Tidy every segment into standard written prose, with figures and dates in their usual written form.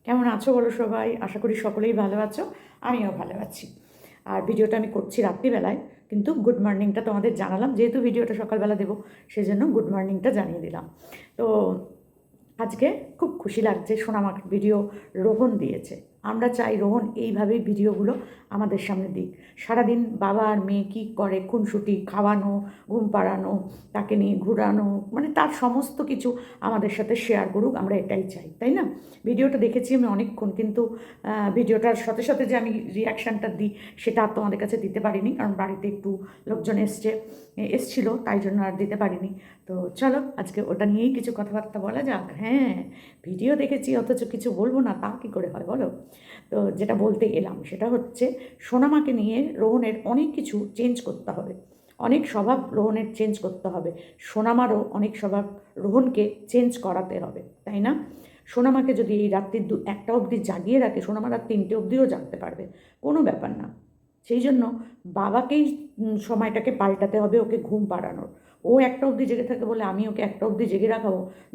কেমন আছো বলো সবাই? আশা করি সকলেই ভালো আছো। আমিও ভালো আছি। আর ভিডিওটা আমি করছি রাত্রিবেলায়, কিন্তু গুড মর্নিংটা তোমাদের জানালাম, যেহেতু ভিডিওটা সকালবেলা দেবো সেজন্য গুড মর্নিংটা জানিয়ে দিলাম। তো আজকে খুব খুশি লাগছে, সোনামার ভিডিও রোহন দিয়েছে। আমরা চাই রোহন এইভাবেই ভিডিওগুলো আমাদের সামনে দিক। সারাদিন বাবা আর মেয়ে কী করে, খুনসুটি, খাওয়ানো, ঘুম পাড়ানো, তাকে নিয়ে ঘুরানো, মানে তার সমস্ত কিছু আমাদের সাথে শেয়ার করুক, আমরা এটাই চাই, তাই না? ভিডিওটা দেখেছি আমি অনেকক্ষণ, কিন্তু ভিডিওটার সাথে সাথে যে আমি রিয়াকশানটা দিই সেটা আর তোমাদের কাছে দিতে পারিনি, কারণ বাড়িতে একটু লোকজন এসছিল, তাই জন্য আর দিতে পারিনি। তো চলো আজকে ওটা নিয়েই কিছু কথাবার্তা বলা যাক। হ্যাঁ, ভিডিও দেখেছি অথচ কিছু বলবো না, তা কী করে হয় বলো? তো যেটা বলতে এলাম সেটা হচ্ছে, সোনামাকে নিয়ে রোহনের অনেক কিছু চেঞ্জ করতে হবে, অনেক স্বভাব রোহনের চেঞ্জ করতে হবে, সোনামারও অনেক স্বভাব রোহনকে চেঞ্জ করাতে হবে, তাই না? সোনামাকে যদি এই রাত্রির 1টা অবধি জাগিয়ে রাখে, সোনামা রাত 3টে অবধিও জাগতে পারবে, কোনো ব্যাপার না। সেই জন্য বাবাকেই সময়টাকে পাল্টাতে হবে, ওকে ঘুম পাড়ানোর। ও 1টা অবধি জেগে থাকে বলে আমি ওকে 1টা অবধি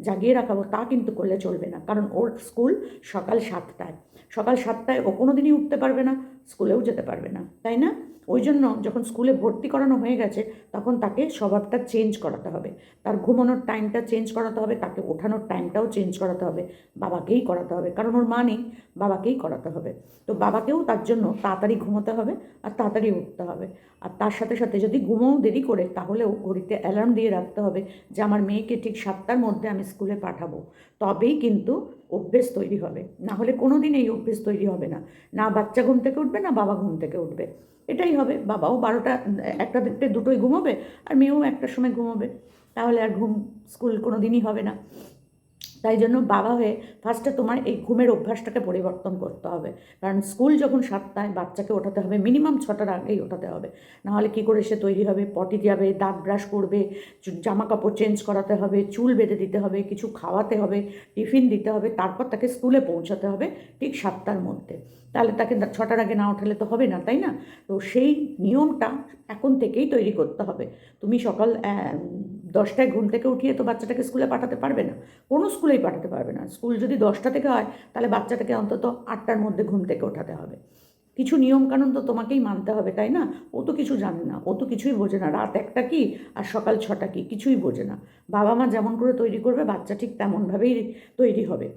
জাগিয়ে রাখাবো, তা কিন্তু করলে চলবে না, কারণ ওর স্কুল সকাল 7টায়। সকাল 7টায় ও কোনো দিনই উঠতে পারবে না, স্কুলেও যেতে পারবে না, তাই না? ওই জন্য যখন স্কুলে ভর্তি করানো হয়ে গেছে, তখন তাকে স্বভাবটা চেঞ্জ করাতে হবে, তার ঘুমানোর টাইমটা চেঞ্জ করাতে হবে, তাকে ওঠানোর টাইমটাও চেঞ্জ করাতে হবে, বাবাকেই করাতে হবে, কারণ ওর মা নেই, বাবাকেই করাতে হবে। তো বাবাকেও তার জন্য তাড়াতাড়ি ঘুমোতে হবে আর তাড়াতাড়ি উঠতে হবে। আর তার সাথে সাথে যদি ঘুমোও দেরি করে, তাহলেও ঘড়িতে অ্যালার্ম দিয়ে রাখতে হবে যে আমার মেয়েকে ঠিক 7টার মধ্যে আমি স্কুলে পাঠাবো। তবেই কিন্তু অভ্যেস তৈরি হবে, না হলে কোনো দিন এই অভ্যেস তৈরি হবে না। না বাচ্চা ঘুম থেকে উঠবে, না বাবা ঘুম থেকে উঠবে। এটাই হবে, বাবাও 12টা, 1টা, 1:30 দুটোই ঘুমোবে, আর মেয়েও 1টার সময় ঘুমোবে। তাহলে আর স্কুল কোনো দিনই হবে না। তাই জন্য বাবা হয়ে ফার্স্টে তোমার এই ঘুমের অভ্যাসটাকে পরিবর্তন করতে হবে, কারণ স্কুল যখন 7টায়, বাচ্চাকে ওঠাতে হবে মিনিমাম 6টার আগেই ওঠাতে হবে। নাহলে কী করে সে তৈরি হবে? পটি যাবে, দাঁত ব্রাশ করবে, জামা কাপড় চেঞ্জ করাতে হবে, চুল বেঁধে দিতে হবে, কিছু খাওয়াতে হবে, টিফিন দিতে হবে, তারপর তাকে স্কুলে পৌঁছাতে হবে ঠিক 7টার মধ্যে। তাহলে তাকে 6টার আগে না ওঠালে তো হবে না, তাই না? তো সেই নিয়মটা এখন থেকেই তৈরি করতে হবে। তুমি সকাল 10টায় ঘুম থেকে উঠিয়ে তো বাচ্চাটাকে স্কুলে পাঠাতে পারবে না, কোনো স্কুলেই পাঠাতে পারবে না। স্কুল যদি 10টা থেকে হয়, তাহলে বাচ্চাটাকে অন্তত 8টার মধ্যে ঘুম থেকে ওঠাতে হবে। কিছু নিয়মকানুন তো তোমাকেই মানতে হবে, তাই না? ও তো কিছু জানে না, ও তো কিছুই বোঝে না, রাত 1টা কি আর সকাল 6টা কি, কিছুই বোঝে না। বাবা মা যেমন করে তৈরি করবে, বাচ্চা ঠিক তেমনভাবেই তৈরি হবে।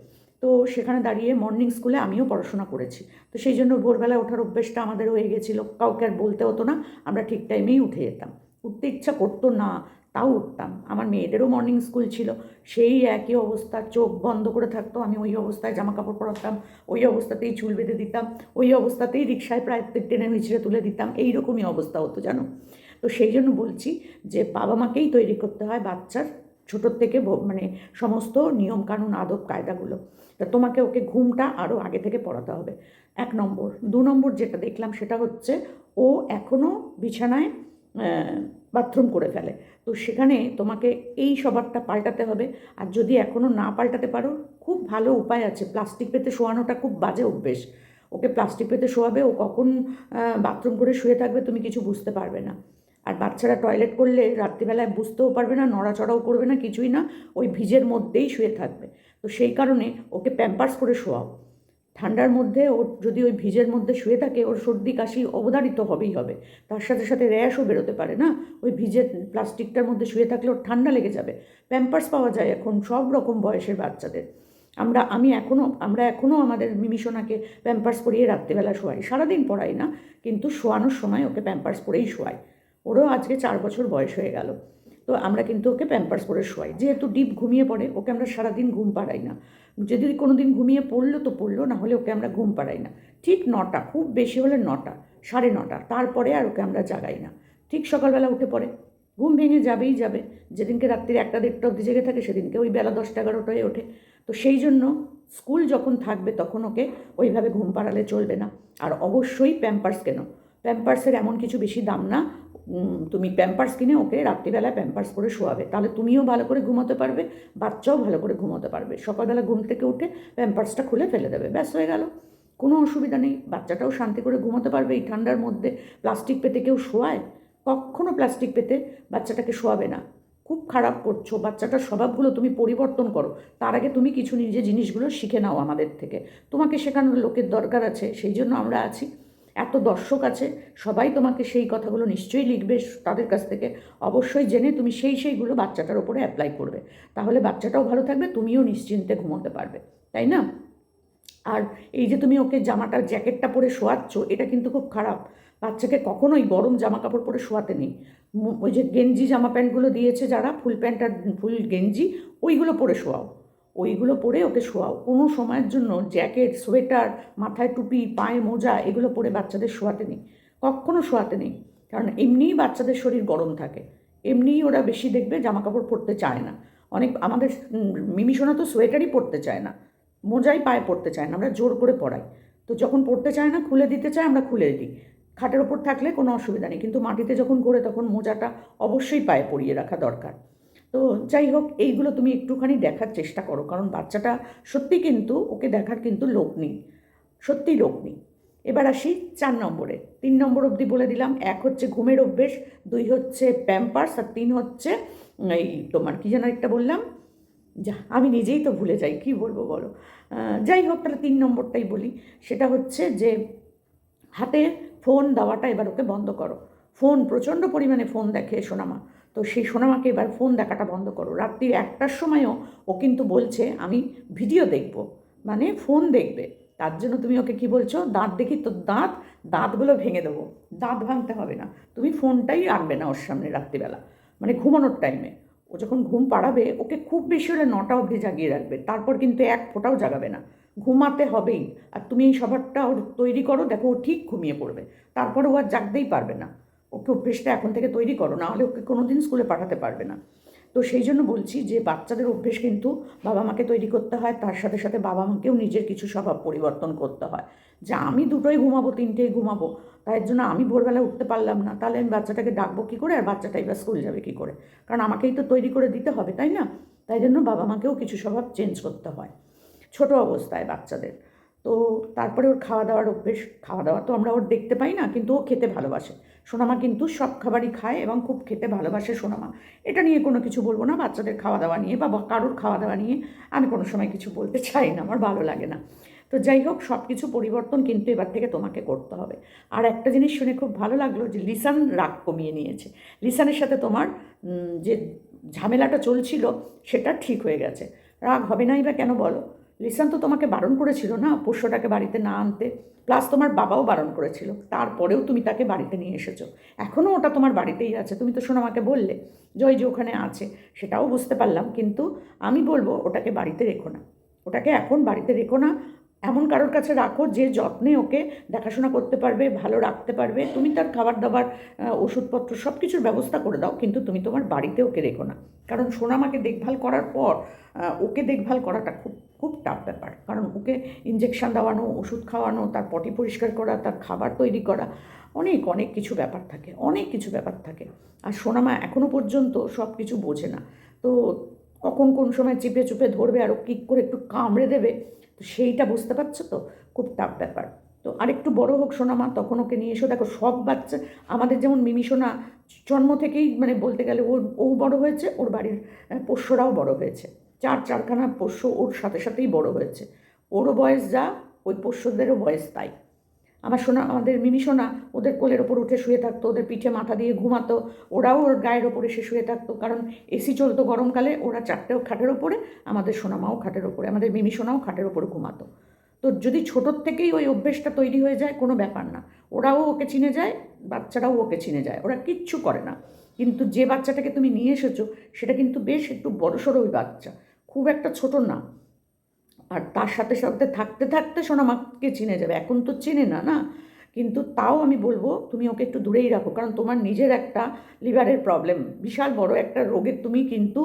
তো সেখানে দাঁড়িয়ে মর্নিং স্কুলে আমিও পড়াশোনা করেছি, তো সেই জন্য ভোরবেলায় ওঠার অভ্যেসটা আমাদের হয়ে গেছিলো, কাউকে আর বলতে হতো না, আমরা ঠিক টাইমেই উঠে যেতাম। উঠতে ইচ্ছা করতো না, তাও উঠতাম। আমার মেয়েদেরও মর্নিং স্কুল ছিল, সেই একই অবস্থা, চোখ বন্ধ করে থাকতো, আমি ওই অবস্থায় জামা কাপড় পরাতাম, ওই অবস্থাতেই চুল বেঁধে দিতাম, ওই অবস্থাতেই রিক্সায় প্রায় টেনে নিচড়ে তুলে দিতাম, এইরকমই অবস্থা হতো জানো। তো সেই জন্য বলছি যে বাবা মাকেই তৈরি করতে হয় বাচ্চার ছোটোর থেকে, মানে সমস্ত নিয়মকানুন, আদব কায়দাগুলো। তা তোমাকে ওকে ঘুমটা আরও আগে থেকে পড়াতে হবে, 1 নম্বর। 2 নম্বর যেটা দেখলাম সেটা হচ্ছে, ও এখনও বিছানায় বাথরুম করে ফেলে। তো সেখানে তোমাকে এই স্বভাবটা পাল্টাতে হবে। আর যদি এখনও না পাল্টাতে পারো, খুব ভালো উপায় আছে, প্লাস্টিক পেতে শোয়ানোটা খুব বাজে অভ্যেস। ওকে প্লাস্টিক পেতে শোয়াবে, ও কখন বাথরুম করে শুয়ে থাকবে তুমি কিছু বুঝতে পারবে না। আর বাচ্চারা টয়লেট করলে রাত্রিবেলায় বুঝতেও পারবে না, নড়াচড়াও করবে না, কিছুই না, ওই ভিজের মধ্যেই শুয়ে থাকবে। তো সেই কারণে ওকে প্যাম্পার্স করে শোয়াও। ঠান্ডার মধ্যে ওর যদি ওই ভিজের মধ্যে শুয়ে থাকে, ওর সর্দি কাশি অবধারিত হবেই হবে, তার সাথে সাথে র্যাশও বেরোতে পারে না। ওই ভিজে প্লাস্টিকটার মধ্যে শুয়ে থাকলে ওর ঠান্ডা লেগে যাবে। প্যাম্পার্স পাওয়া যায় এখন সব রকম বয়সের বাচ্চাদের। আমরা এখনও আমাদের মিমিসোনাকে প্যাম্পার্স পরিয়ে রাত্রিবেলা শোয়াই, সারাদিন পড়াই না, কিন্তু শোয়ানোর সময় ওকে প্যাম্পার্স পরেই শোয়াই। ওরও আজকে 4 বছর বয়স হয়ে গেল। তো আমরা কিন্তু ওকে প্যাম্পার্স পরে শোয়াই, যেহেতু ডিপ ঘুমিয়ে পড়ে, ওকে আমরা সারাদিন ঘুম পাড়াই না। যদি কোনো দিন ঘুমিয়ে পড়লো তো পড়লো, না হলে ওকে আমরা ঘুম পাড়াই না। ঠিক 9টা, খুব বেশি হলে 9টা, 9:30, তারপরে আর ওকে আমরা জাগাই না। ঠিক সকালবেলা উঠে পড়ে, ঘুম ভেঙে যাবেই যাবে। যেদিনকে রাত্রির 1টা 1:30 অবধি জেগে থাকে, সেদিনকে ওই বেলা 10টা 11টায় ওঠে। তো সেই জন্য স্কুল যখন থাকবে তখন ওকে ওইভাবে ঘুম পাড়ালে চলবে না। আর অবশ্যই প্যাম্পার্স কেন, প্যাম্পার্সের এমন কিছু বেশি দাম না। তুমি প্যাম্পার্স কিনে ওকে রাত্রিবেলায় প্যাম্পার্স করে শোয়াবে, তাহলে তুমিও ভালো করে ঘুমোতে পারবে, বাচ্চাও ভালো করে ঘুমোতে পারবে। সকালবেলা ঘুম থেকে উঠে প্যাম্পার্সটা খুলে ফেলে দেবে, ব্যাস হয়ে গেল। কোনো অসুবিধা নেই, বাচ্চাটাও শান্তি করে ঘুমোতে পারবে এই ঠান্ডার মধ্যে। প্লাস্টিক পেতে কেউ শোয়ায়? কখনো প্লাস্টিক পেতে বাচ্চাটাকে শোয়াবে না। খুব খারাপ করছো, বাচ্চাটার স্বভাবগুলো তুমি পরিবর্তন করো। তার আগে তুমি কিছু নিজে জিনিসগুলো শিখে নাও আমাদের থেকে। তোমাকে শেখানোর লোকের দরকার আছে, সেই জন্য আমরা আছি। এত দর্শক আছে, সবাই তোমাকে সেই কথাগুলো নিশ্চয়ই লিখবে তাদের কাছ থেকে। অবশ্যই জেনে তুমি সেইগুলো বাচ্চাটার ওপরে অ্যাপ্লাই করবে। তাহলে বাচ্চাটাও ভালো থাকবে, তুমিও নিশ্চিন্তে ঘুমোতে পারবে, তাই না? আর এই যে তুমি ওকে জ্যাকেটটা পরে শোয়াচ্ছ, এটা কিন্তু খুব খারাপ। বাচ্চাকে কখনোই গরম জামা কাপড় পরে শোয়াতে নেই। ওই যে গেঞ্জি জামা প্যান্টগুলো দিয়েছে যারা, ফুল প্যান্ট আর ফুল গেঞ্জি, ওইগুলো পরে শোয়াও। ওইগুলো পরে ওকে শোয়াও। কোনো সময়ের জন্য জ্যাকেট, সোয়েটার, মাথায় টুপি, পায়ে মোজা, এগুলো পরে বাচ্চাদের শোয়াতে নেই, কখনো শোয়াতে নেই। কারণ এমনিই বাচ্চাদের শরীর গরম থাকে, এমনিই ওরা বেশি দেখবে জামা কাপড় পরতে চায় না। অনেক আমাদের মিমিসোনা তো সোয়েটারই পরতে চায় না, মোজাই পায়ে পড়তে চায় না, আমরা জোর করে পড়াই। তো যখন পড়তে চায় না, খুলে দিতে চায়, আমরা খুলে দিই। খাটের ওপর থাকলে কোনো অসুবিধা নেই, কিন্তু মাটিতে যখন ঘোরে তখন মোজাটা অবশ্যই পায়ে পরিয়ে রাখা দরকার। তো যাই হোক, এইগুলো তুমি একটুখানি দেখার চেষ্টা করো, কারণ বাচ্চাটা সত্যি কিন্তু ওকে দেখার কিন্তু লোক নেই, সত্যিই লোক নেই। এবার আসি 4 নম্বরে। 3 নম্বর অবধি বলে দিলাম। 1 হচ্ছে ঘুমের অভ্যেস, 2 হচ্ছে প্যাম্পার্স, আর 3 হচ্ছে এই তোমার কী যেন একটা বললাম, যা আমি নিজেই তো ভুলে যাই, কী বলবো বলো। যাই হোক, তাহলে 3 নম্বরটাই বলি। সেটা হচ্ছে যে হাতে ফোন দেওয়াটা এবার ওকে বন্ধ করো। ফোন প্রচণ্ড পরিমাণে ফোন দেখে সোনামা, তো সেই সোনামাকে এবার ফোন দেখাটা বন্ধ করো। রাত্রি 1টার সময়ও ও কিন্তু বলছে আমি ভিডিও দেখব, মানে ফোন দেখবে। তার জন্য তুমি ওকে কি বলছো, দাঁত দেখি তো দাঁতগুলো ভেঙে দেবো। দাঁত ভাঙতে হবে না, তুমি ফোনটাই আনবে না ওর সামনে রাত্রিবেলা, মানে ঘুমানোর টাইমে। ও যখন ঘুম পাড়াবে, ওকে খুব বেশি হলে 9টা অবধি জাগিয়ে রাখবে, তারপর কিন্তু এক ফোঁটাও জাগাবে না। ঘুমাতে হবেই। আর তুমি এই স্বভাবটা ওর তৈরি করো, দেখো ও ঠিক ঘুমিয়ে পড়বে, তারপরে ও আর জাগতেই পারবে না। ওকে অভ্যেসটা এখন থেকে তৈরি করো, না হলে ওকে কোনো দিন স্কুলে পাঠাতে পারবে না। তো সেই জন্য বলছি যে বাচ্চাদের অভ্যেস কিন্তু বাবা মাকে তৈরি করতে হয়, তার সাথে সাথে বাবা মাকেও নিজের কিছু স্বভাব পরিবর্তন করতে হয়। যে আমি 2টোই ঘুমাবো, 3টেই ঘুমাবো, তাই জন্য আমি ভোরবেলা উঠতে পারলাম না, তাহলে আমি বাচ্চাটাকে ডাকবো কী করে, আর বাচ্চাটাই বা স্কুল যাবে কী করে? কারণ আমাকেই তো তৈরি করে দিতে হবে, তাই না? তাই জন্য বাবা মাকেও কিছু স্বভাব চেঞ্জ করতে হয় ছোট অবস্থায় বাচ্চাদের। তো তারপরে ওর খাওয়া দাওয়ার অভ্যেস, খাওয়া দাওয়া তো আমরা ওর দেখতে পাই না, কিন্তু ও খেতে ভালোবাসে। সোনামা কিন্তু সব খাবারই খায় এবং খুব খেতে ভালোবাসে সোনামা। এটা নিয়ে কোনো কিছু বলবো না, বাচ্চাদের খাওয়া দাওয়া নিয়ে বা কারোর খাওয়া দাওয়া নিয়ে আমি কোনো সময় কিছু বলতে চাই না, আমার ভালো লাগে না। তো যাই হোক, সব কিছু পরিবর্তন কিন্তু এবার থেকে তোমাকে করতে হবে। আর একটা জিনিস শুনে খুব ভালো লাগলো যে লিসান রাগ কমিয়ে নিয়েছে। লিসানের সাথে তোমার যে ঝামেলাটা চলছিল সেটা ঠিক হয়ে গেছে। রাগ হবে নাই বা কেন বলো? লিসান তো তোমাকে বারণ করেছিল না পোষ্যটাকে বাড়িতে না আনতে, প্লাস তোমার বাবাও বারণ করেছিল, তারপরেও তুমি তাকে বাড়িতে নিয়ে এসেছো। এখনও ওটা তোমার বাড়িতেই আছে, তুমি তো সোনামাকে বললে যে ওই যে ওখানে আছে, সেটাও বুঝতে পারলাম, কিন্তু আমি বলবো ওটাকে বাড়িতে রেখো না, ওটাকে এখন বাড়িতে রেখো না। এমন কারোর কাছে রাখো যে যত্নে ওকে দেখাশোনা করতে পারবে, ভালো রাখতে পারবে। তুমি তার খাবার দাবার, ওষুধপত্র সব কিছুর ব্যবস্থা করে দাও, কিন্তু তুমি তোমার বাড়িতে ওকে রেখো না। কারণ সোনামাকে দেখভাল করার পর ওকে দেখভাল করাটা খুব খুব টাফ ব্যাপার। কারণ ওকে ইঞ্জেকশান দেওয়ানো, ওষুধ খাওয়ানো, তার পটি পরিষ্কার করা, তার খাবার তৈরি করা, অনেক অনেক কিছু ব্যাপার থাকে, অনেক কিছু ব্যাপার থাকে। আর সোনামা এখনও পর্যন্ত সব কিছু বোঝে না। তো কখন কোন সময় চিপে চুপে ধরবে আর ও কিক করে একটু কামড়ে দেবে, তো সেইটা বুঝতে পারছো তো, খুব টাফ ব্যাপার। তো আরেকটু বড় হোক সোনামা, তখন ওকে নিয়ে এসো। দেখো সব বাচ্চা, আমাদের যেমন মিমি সোনা জন্ম থেকেই মানে বলতে গেলে ও বড় হয়েছে, ওর বাড়ির পোষ্যরাও বড় হয়েছে, চারখানা পোষ্য ওর সাথে সাথেই বড় হয়েছে। ওরও বয়স যা, ওই পোষ্যদেরও বয়স তাই। আমাদের মিমি সোনা ওদের কোলের ওপর উঠে শুয়ে থাকতো, ওদের পিঠে মাথা দিয়ে ঘুমাতো, ওরাও ওর গায়ের ওপরে এসে শুয়ে থাকতো, কারণ এসি চলতো গরমকালে। ওরা 4টেও খাটের ওপরে, আমাদের সোনামাও খাটের ওপরে, আমাদের মিমি সোনাও খাটের ওপরে ঘুমাতো। তো যদি ছোটোর থেকেই ওই অভ্যেসটা তৈরি হয়ে যায়, কোনো ব্যাপার না, ওরাও ওকে চিনে যায়, বাচ্চারাও ওকে চিনে যায়, ওরা কিচ্ছু করে না। কিন্তু যে বাচ্চাটাকে তুমি নিয়ে এসেছো সেটা কিন্তু বেশ একটু বড়সড় ওই বাচ্চা, খুব একটা ছোট না। আর তার সাথে সাথে থাকতে থাকতে সোনামাকে চিনে যাবে, এখন তো চেনে না না। কিন্তু তাও আমি বলবো তুমি ওকে একটু দূরেই রাখো, কারণ তোমার নিজের একটা লিভারের প্রবলেম, বিশাল বড় একটা রোগের তুমি কিন্তু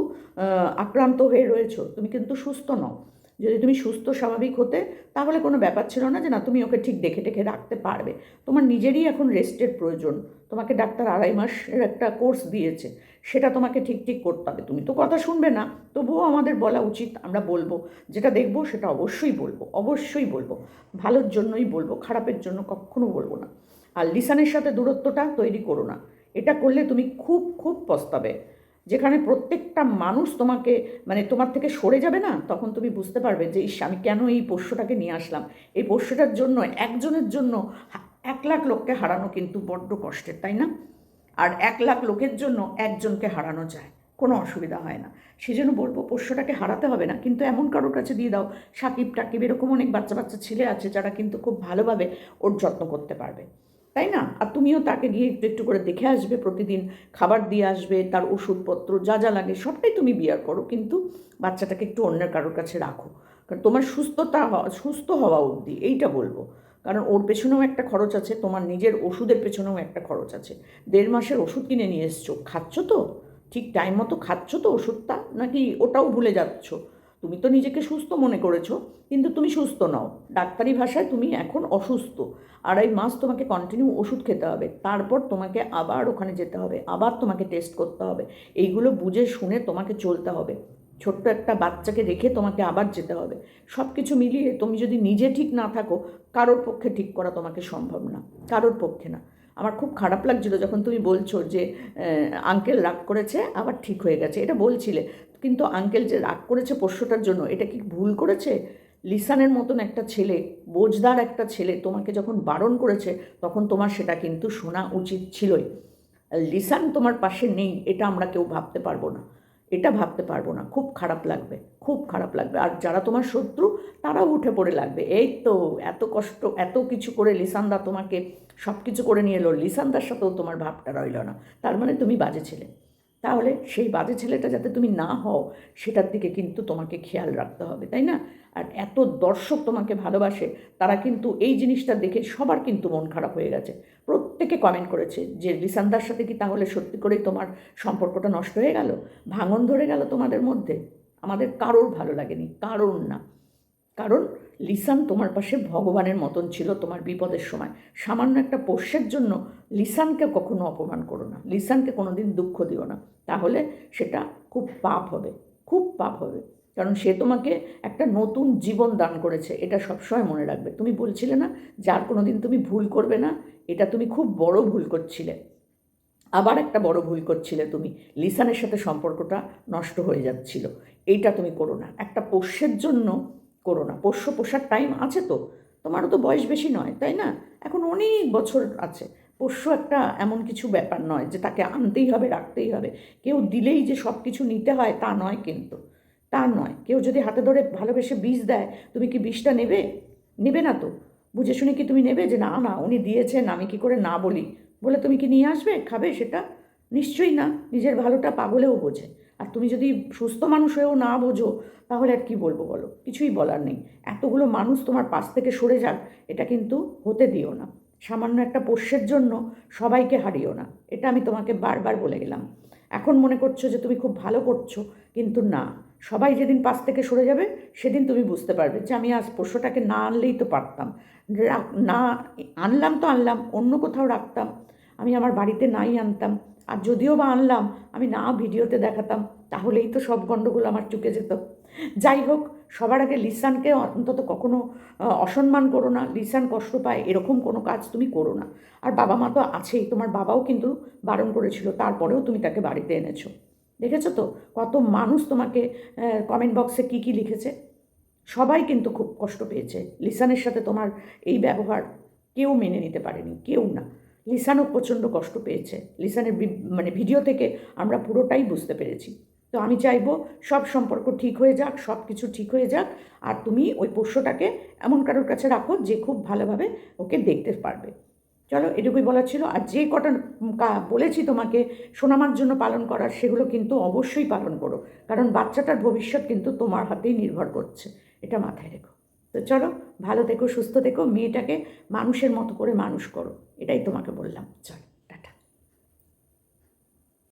আক্রান্ত হয়ে রয়েছো, তুমি কিন্তু সুস্থ নও। যদি তুমি সুস্থ স্বাভাবিক হতে, তাহলে কোনো ব্যাপার ছিল না যে না তুমি ওকে ঠিক দেখে টেখে রাখতে পারবে। তোমার নিজেরই এখন রেস্টের প্রয়োজন, তোমাকে ডাক্তার 2.5 মাসের একটা কোর্স দিয়েছে, সেটা তোমাকে ঠিক ঠিক করতে হবে। তুমি তো কথা শুনবে না, তবুও আমাদের বলা উচিত, আমরা বলবো, যেটা দেখবো সেটা অবশ্যই বলবো, অবশ্যই বলবো, ভালোর জন্যই বলবো, খারাপের জন্য কখনো বলবো না। আর লিসানের সাথে দূরত্বটা তৈরি করো না, এটা করলে তুমি খুব খুব পস্তাবে। যেখানে প্রত্যেকটা মানুষ তোমাকে মানে তোমার থেকে সরে যাবে না, তখন তুমি বুঝতে পারবে যে ইস আমি কেন এই পোষ্যটাকে নিয়ে আসলাম। এই পোষ্যটার জন্য একজনের জন্য 1,00,000 লোককে হারানো কিন্তু বড্ড কষ্টের, তাই না? আর 1,00,000 লোকের জন্য একজনকে হারানো যায়, কোনো অসুবিধা হয় না। সেই জন্য বলবো পোষ্যটাকে হারাতে হবে না, কিন্তু এমন কারোর কাছে দিয়ে দাও, সাকিব টাকিব এরকম অনেক বাচ্চা বাচ্চা ছেলে আছে যারা কিন্তু খুব ভালোভাবে ওর যত্ন করতে পারবে, তাই না? আর তুমিও তাকে গিয়ে একটু একটু করে দেখে আসবে, প্রতিদিন খাবার দিয়ে আসবে, তার ওষুধপত্র যা যা লাগে সবটাই তুমি বিয়ার করো, কিন্তু বাচ্চাটাকে একটু অন্যের কারোর কাছে রাখো। কারণ তোমার সুস্থ হওয়া অবধি এইটা বলবো। কারণ ওর পেছনেও একটা খরচ আছে, তোমার নিজের ওষুধের পেছনেও একটা খরচ আছে। 1.5 মাসের ওষুধ কিনে নিয়ে এসছো, খাচ্ছ তো ঠিক টাইম মতো? খাচ্ছ তো ওষুধটা, নাকি ওটাও ভুলে যাচ্ছ? তুমি তো নিজেকে সুস্থ মনে করেছো, কিন্তু তুমি সুস্থ নও। ডাক্তারি ভাষায় তুমি এখন অসুস্থ। 2.5 মাস তোমাকে কন্টিনিউ ওষুধ খেতে হবে, তারপর তোমাকে আবার ওখানে যেতে হবে, আবার তোমাকে টেস্ট করতে হবে। এইগুলো বুঝে শুনে তোমাকে চলতে হবে। ছোট্ট একটা বাচ্চাকে রেখে তোমাকে আবার যেতে হবে। সব কিছু মিলিয়ে তুমি যদি নিজে ঠিক না থাকো, কারোর পক্ষে ঠিক করা তোমাকে সম্ভব না, কারোর পক্ষে না। আমার খুব খারাপ লাগছিলো যখন তুমি বলছো যে আঙ্কেল রাগ করেছে আবার ঠিক হয়ে গেছে, এটা বলছিলে। কিন্তু আঙ্কেল যে রাগ করেছে পোষ্যটার জন্য, এটা কি ভুল করেছে? লিসানের মতন একটা ছেলে, বোঝদার একটা ছেলে তোমাকে যখন বারণ করেছে, তখন তোমার সেটা কিন্তু শোনা উচিত ছিলই। লিসান তোমার পাশে নেই, এটা আমরা কেউ ভাবতে পারবো না, এটা ভাবতে পারবো না। খুব খারাপ লাগবে, খুব খারাপ লাগবে। আর যারা তোমার শত্রু, তারাও উঠে পড়ে লাগবে, এই তো এত কষ্ট এত কিছু করে লিসানদা তোমাকে সব কিছু করে নিয়ে এলো, লিসানদার সাথেও তোমার ভাবটা রইল না, তার মানে তুমি বাজে ছেলে। তাহলে সেই বাজে ছেলেটা যাতে তুমি না হও, সেটার দিকে কিন্তু তোমাকে খেয়াল রাখতে হবে, তাই না? আর এত দর্শক তোমাকে ভালোবাসে, তারা কিন্তু এই জিনিসটা দেখে সবার কিন্তু মন খারাপ হয়ে গেছে। প্রত্যেকে কমেন্ট করেছে যে লিসানদার সাথে কি তাহলে সত্যি করেই তোমার সম্পর্কটা নষ্ট হয়ে গেল, ভাঙন ধরে গেল তোমাদের মধ্যে? আমাদের কারোর ভালো লাগেনি, কারোর না। কারণ লিসান তোমার পাশে ভগবানের মতন ছিল তোমার বিপদের সময়। সামান্য একটা পোষ্যের জন্য লিসানকে কখনো অপমান করো না, লিসানকে কোনো দিন দুঃখ দিও না, তাহলে সেটা খুব পাপ হবে, খুব পাপ হবে। কারণ সে তোমাকে একটা নতুন জীবন দান করেছে, এটা সবসময় মনে রাখবে। তুমি বলছিলে না যার কোনো দিন তুমি ভুল করবে না, এটা তুমি খুব বড় ভুল করছিলে। আবার একটা বড় ভুল করছিলে তুমি, লিসানের সাথে সম্পর্কটা নষ্ট হয়ে যাচ্ছিল। এইটা তুমি করো না, একটা পোষ্যের জন্য করো না। পোষ্য পোষার টাইম আছে তো, তোমারও তো বয়স বেশি নয়, তাই না? এখন অনেক বছর আছে। পোষ্য একটা এমন কিছু ব্যাপার নয় যে তাকে আনতেই হবে, রাখতেই হবে। কেউ দিলেই যে সব কিছু নিতে হয় তা নয়, কিন্তু তা নয়। কেউ যদি হাতে ধরে ভালোবেসে বীজ দেয়, তুমি কি বীজটা নেবে? নেবে না তো। বুঝে শুনে কি তুমি নেবে যে না না উনি দিয়েছেন, আমি কি করে না বলি বলে তুমি কি নিয়ে আসবে, খাবে সেটা? নিশ্চয়ই না। নিজের ভালোটা পাগলেও বোঝে। আর তুমি যদি সুস্থ মানুষ হয়েও না বোঝো, তাহলে আর কি বলবো বলো? কিছুই বলার নেই। এতগুলো মানুষ তোমার পাশ থেকে সরে যাক, এটা কিন্তু হতে দিও না। সামান্য একটা পোষ্যের জন্য সবাইকে হারিও না, এটা আমি তোমাকে বারবার বলে গেলাম। এখন মনে করছো যে তুমি খুব ভালো করছো, কিন্তু না। সবাই যেদিন পাশ থেকে সরে যাবে, সেদিন তুমি বুঝতে পারবে যে আমি আজ পোষ্যটাকে না আনলেই তো পারতাম। না আনলাম তো আনলাম, অন্য কোথাও রাখতাম, আমি আমার বাড়িতে নাই আনতাম। আর যদিও বা আনলাম, আমি না ভিডিওতে দেখাতাম, তাহলেই তো সব গণ্ডগোল আমার চুকে যেত। যাই হোক, সবার আগে লিসানকে অন্তত কখনো অসম্মান করো না। লিসান কষ্ট পায় এরকম কোনো কাজ তুমি করো না। আর বাবা মা তো আছেই, তোমার বাবাও কিন্তু বারণ করেছিল, তারপরেও তুমি তাকে বাড়িতে এনেছো। দেখেছো তো কত মানুষ তোমাকে কমেন্ট বক্সে কী কী লিখেছে। সবাই কিন্তু খুব কষ্ট পেয়েছে লিসানের সাথে তোমার এই ব্যবহার। কেউ মেনে নিতে পারেনি, কেউ না। লিসানও প্রচণ্ড কষ্ট পেয়েছে, লিসানের মানে ভিডিও থেকে আমরা পুরোটাই বুঝতে পেরেছি। তো আমি চাইবো সব সম্পর্ক ঠিক হয়ে যাক, সব কিছু ঠিক হয়ে যাক। আর তুমি ওই পোষ্যটাকে এমন কারোর কাছে রাখো যে খুব ভালোভাবে ওকে দেখতে পারবে। চলো, এটুকুই বলার ছিল। আর যে কটা বলেছি তোমাকে সোনামার জন্য পালন করার, সেগুলো কিন্তু অবশ্যই পালন করো। কারণ বাচ্চাটার ভবিষ্যৎ কিন্তু তোমার হাতেই নির্ভর করছে, এটা মাথায় রেখো। তো চলো, ভালো থেকো, সুস্থ থেকো, মেয়েটাকে মানুষের মতো করে মানুষ করো, এটাই তোমাকে বললাম। চলো।